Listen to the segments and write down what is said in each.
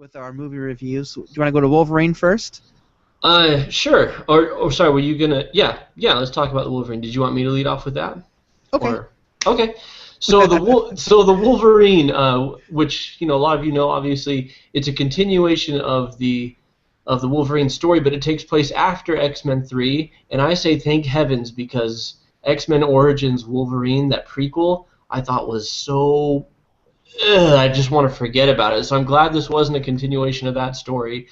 with our movie reviews. Do you want to go to Wolverine first? Sure. Or sorry, were you gonna? Yeah. Let's talk about the Wolverine. Did you want me to lead off with that? Okay. Or okay. So the Wolverine, which a lot of you know, obviously, it's a continuation of the Wolverine story, but it takes place after X-Men 3, and I say thank heavens because X-Men Origins Wolverine, that prequel, I thought was so. I just want to forget about it. So I'm glad this wasn't a continuation of that story.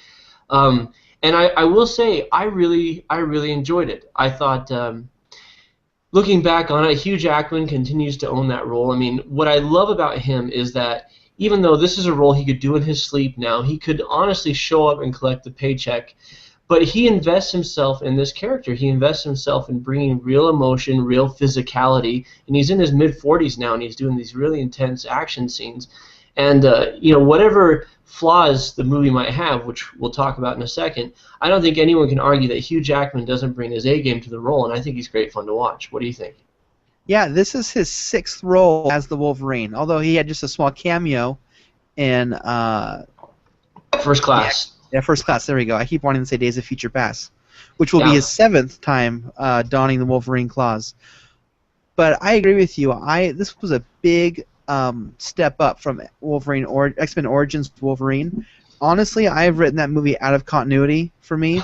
Um, and I will say I really enjoyed it. I thought looking back on it, Hugh Jackman continues to own that role. I mean, what I love about him is that even though this is a role he could do in his sleep now, he could honestly show up and collect the paycheck. But he invests himself in this character. He invests himself in bringing real emotion, real physicality, and he's in his mid-40s now, and he's doing these really intense action scenes. And whatever flaws the movie might have, which we'll talk about in a second, I don't think anyone can argue that Hugh Jackman doesn't bring his A game to the role, and I think he's great fun to watch. What do you think? Yeah, this is his sixth role as the Wolverine, although he had just a small cameo in First Class. yeah, First Class. There we go. I keep wanting to say Days of Future Past, which will be Yeah. his seventh time donning the Wolverine claws. But I agree with you. This was a big step up from Wolverine or X-Men Origins Wolverine. Honestly, I've written that movie out of continuity for me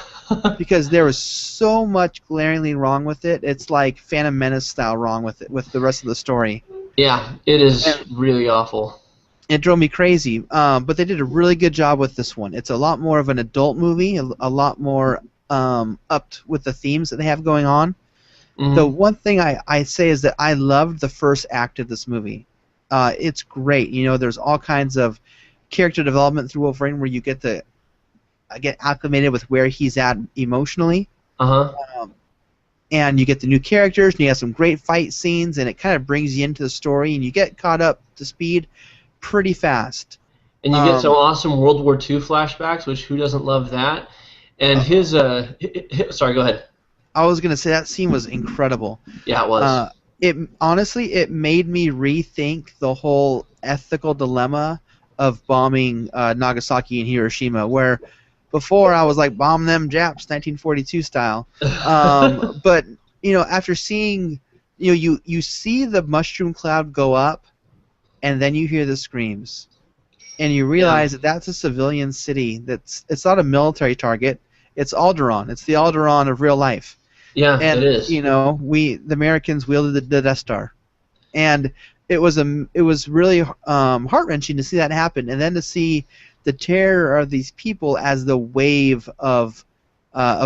because there was so much glaringly wrong with it. It's like Phantom Menace style wrong with it, with the rest of the story. Yeah, it is And really awful. it drove me crazy. But they did a really good job with this one. It's a lot more of an adult movie, a lot more upped with the themes that they have going on. The Hmm. one thing I say is that I loved the first act of this movie. It's great. There's all kinds of character development through Wolverine where you get to get acclimated with where he's at emotionally, Uh-huh. um, and you get the new characters, and you have some great fight scenes, and it kind of brings you into the story, and you get caught up to speed pretty fast. And you get some Um, awesome World War II flashbacks, which who doesn't love that? And uh, sorry, go ahead. I was gonna say that scene was incredible. Yeah, it was. Uh, it honestly it made me rethink the whole ethical dilemma of bombing Nagasaki and Hiroshima, where before I was like bomb them Japs 1942 style, but after seeing you see the mushroom cloud go up, and then you hear the screams, and you Yeah, realize that that's a civilian city. It's not a military target. It's Alderaan. It's the Alderaan of real life. yeah, it And is. the Americans wielded the Death Star, and it was really heart wrenching to see that happen, and then to see the terror of these people as the wave of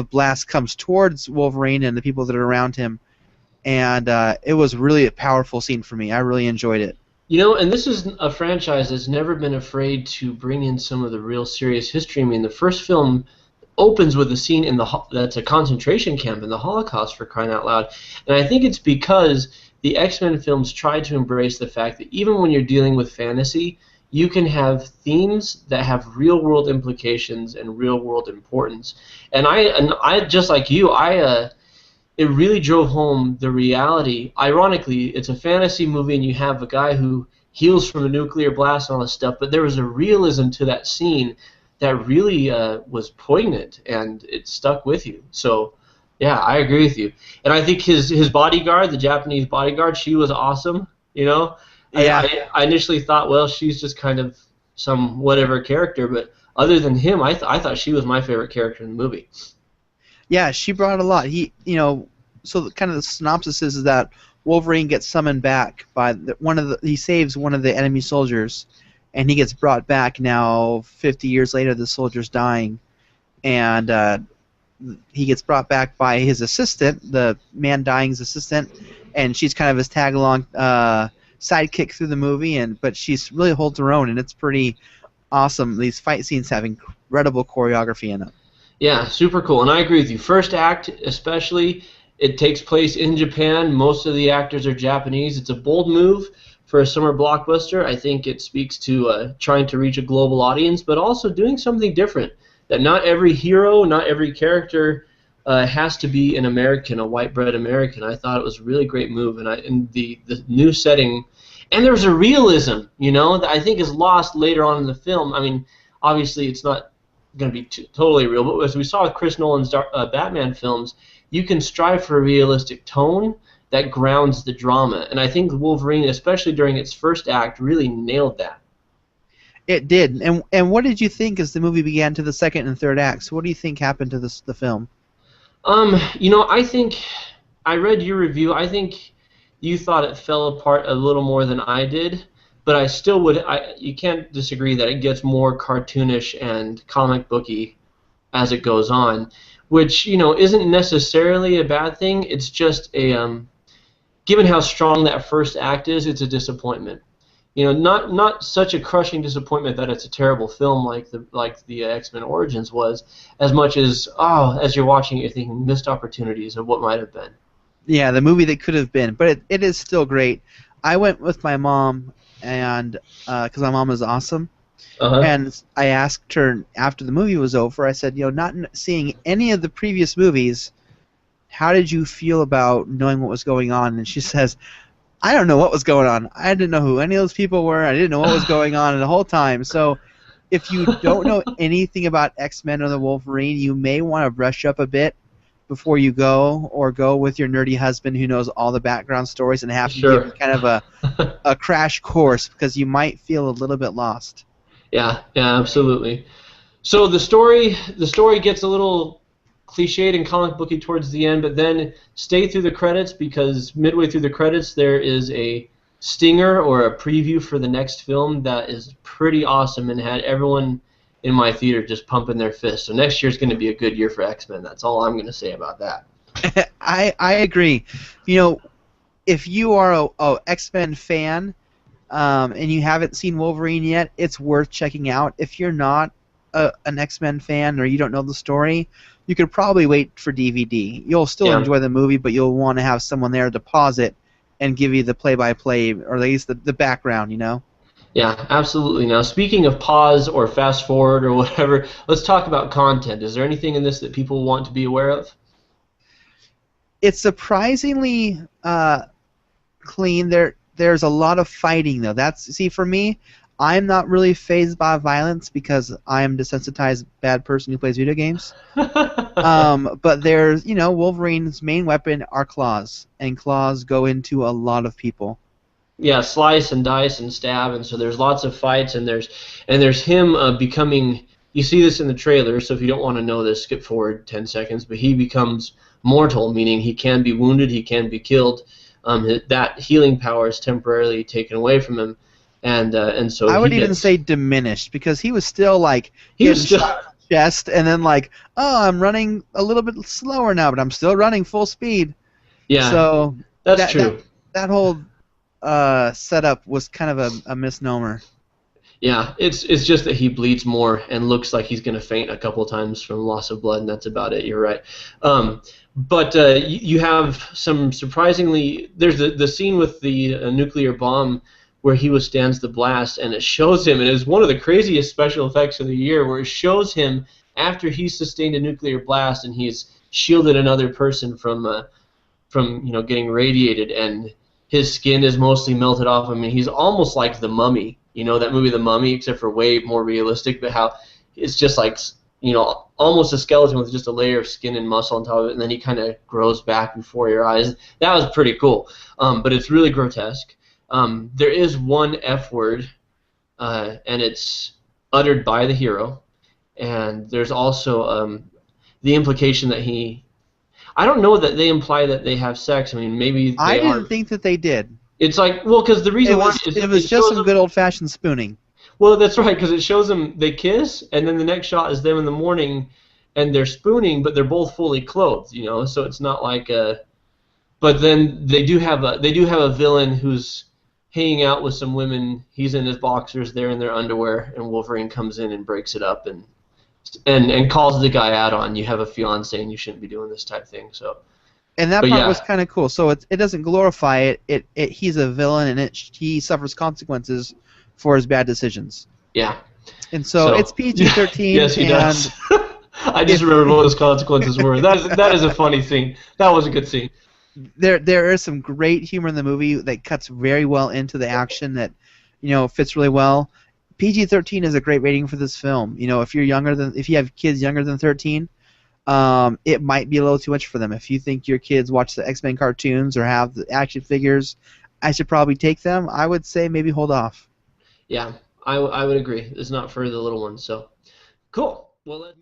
blast comes towards Wolverine and the people that are around him, and it was really a powerful scene for me. I really enjoyed it. And this is a franchise that's never been afraid to bring in some of the real serious history. I mean, the first film opens with a scene that's a concentration camp in the Holocaust, for crying out loud. And I think it's because the X-Men films tried to embrace the fact that even when you're dealing with fantasy, you can have themes that have real-world implications and real-world importance. And I just like you, it really drove home the reality. Ironically, it's a fantasy movie, and you have a guy who heals from a nuclear blast and all this stuff, but there was a realism to that scene that really was poignant, and it stuck with you. So, yeah, I agree with you. And I think his bodyguard, the Japanese bodyguard, she was awesome. I, Yeah, I initially thought, well, she's just kind of some whatever character, but other than him, I thought she was my favorite character in the movie. yeah, she brought a lot. So kind of the synopsis is that Wolverine gets summoned back by he saves one of the enemy soldiers, and he gets brought back now 50 years later. The soldier's dying, and he gets brought back by his assistant, the man dying's assistant, and she's kind of his tag-along sidekick through the movie, but she's really holds her own, and it's pretty awesome. These fight scenes have incredible choreography in them. Yeah, super cool. And I agree with you. First act, especially, it takes place in Japan. Most of the actors are Japanese. It's a bold move for a summer blockbuster. I think it speaks to trying to reach a global audience, but also doing something different. That not every hero, not every character has to be an American, a white-bread American. I thought it was a really great move, and the new setting, and there was a realism, that I think is lost later on in the film. I mean, obviously it's not going to be totally real, but as we saw with Chris Nolan's Batman films, you can strive for a realistic tone that grounds the drama. And I think Wolverine, especially during its first act, really nailed that. It did. And what did you think as the movie began to the second and third acts? What do you think happened to the film? I think I read your review. I think you thought it fell apart a little more than I did, but I still would. You can't disagree that it gets more cartoonish and comic booky as it goes on, which isn't necessarily a bad thing. It's just given how strong that first act is, it's a disappointment. Not such a crushing disappointment that it's a terrible film like the X-Men Origins was, as much as as you're watching it, you're thinking missed opportunities of what might have been. Yeah, the movie that could have been, but it is still great. I went with my mom, and because my mom is awesome, and I asked her after the movie was over. I said, not seeing any of the previous movies, how did you feel about knowing what was going on? And she says, I don't know what was going on. I didn't know who any of those people were. I didn't know what was going on the whole time. So if you don't know anything about X-Men or the Wolverine, you may want to brush up a bit before you go, or go with your nerdy husband who knows all the background stories and have to give you kind of a crash course, because you might feel a little bit lost. Yeah, absolutely. So the story gets a little cliched and comic booky towards the end, but then stay through the credits, because midway through the credits there is a stinger or a preview for the next film that is pretty awesome and had everyone in my theater just pumping their fists. So next year's going to be a good year for X-Men. That's all I'm going to say about that. I agree. If you are a X-Men fan and you haven't seen Wolverine yet, it's worth checking out. If you're not an X-Men fan or you don't know the story, you could probably wait for DVD. You'll still enjoy the movie, but you'll want to have someone there to pause it and give you the play-by-play, or at least the background, Yeah, absolutely. Now, speaking of pause or fast forward or whatever, let's talk about content. Is there anything in this that people want to be aware of? It's surprisingly clean. There's a lot of fighting, though. For me, I'm not really fazed by violence because I am a desensitized bad person who plays video games. But there's, Wolverine's main weapon are claws, and claws go into a lot of people. Yeah, slice and dice and stab, and so there's lots of fights, and there's him becoming. You see this in the trailer, so if you don't want to know this, skip forward 10 seconds. But he becomes mortal, meaning he can be wounded, he can be killed. That healing power is temporarily taken away from him, and so I would even say diminished, because he was still he was still shot in the chest, and then I'm running a little bit slower now, but I'm still running full speed. Yeah, so that's true. That whole setup was kind of a misnomer. Yeah, it's just that he bleeds more and looks like he's going to faint a couple times from loss of blood, and that's about it. You're right. But you have some surprisingly. There's the scene with the nuclear bomb where he withstands the blast, and it shows him, and it's one of the craziest special effects of the year, where it shows him after he's sustained a nuclear blast and he's shielded another person from getting radiated, and his skin is mostly melted off. I mean, he's almost like the Mummy. That movie The Mummy, except for way more realistic, but how it's just almost a skeleton with just a layer of skin and muscle on top of it, and then he kind of grows back before your eyes. That was pretty cool, but it's really grotesque. There is one F word, and it's uttered by the hero, and there's also the implication that I don't know that they imply that they have sex. I mean, maybe I didn't think that they did. It's because the reason it was just some good old-fashioned spooning. Well, that's right, because it shows them they kiss, and then the next shot is them in the morning, and they're spooning, but they're both fully clothed. So it's not like a. But then they do have a villain who's hanging out with some women. He's in his boxers, they're in their underwear, and Wolverine comes in and breaks it up and calls the guy out on, you have a fiance and you shouldn't be doing this type thing. So. And that part was kind of cool. So it doesn't glorify it. He's a villain, and he suffers consequences for his bad decisions. Yeah. And so it's PG-13. Yes, he does. I just remembered what those consequences were. That is a funny scene. That was a good scene. There is some great humor in the movie that cuts very well into the action that fits really well. PG-13 is a great rating for this film. You know, if you have kids younger than 13, it might be a little too much for them. If you think your kids watch the X-Men cartoons or have the action figures, I should probably take them. I would say maybe hold off. Yeah, I would agree. It's not for the little ones. So cool. Well,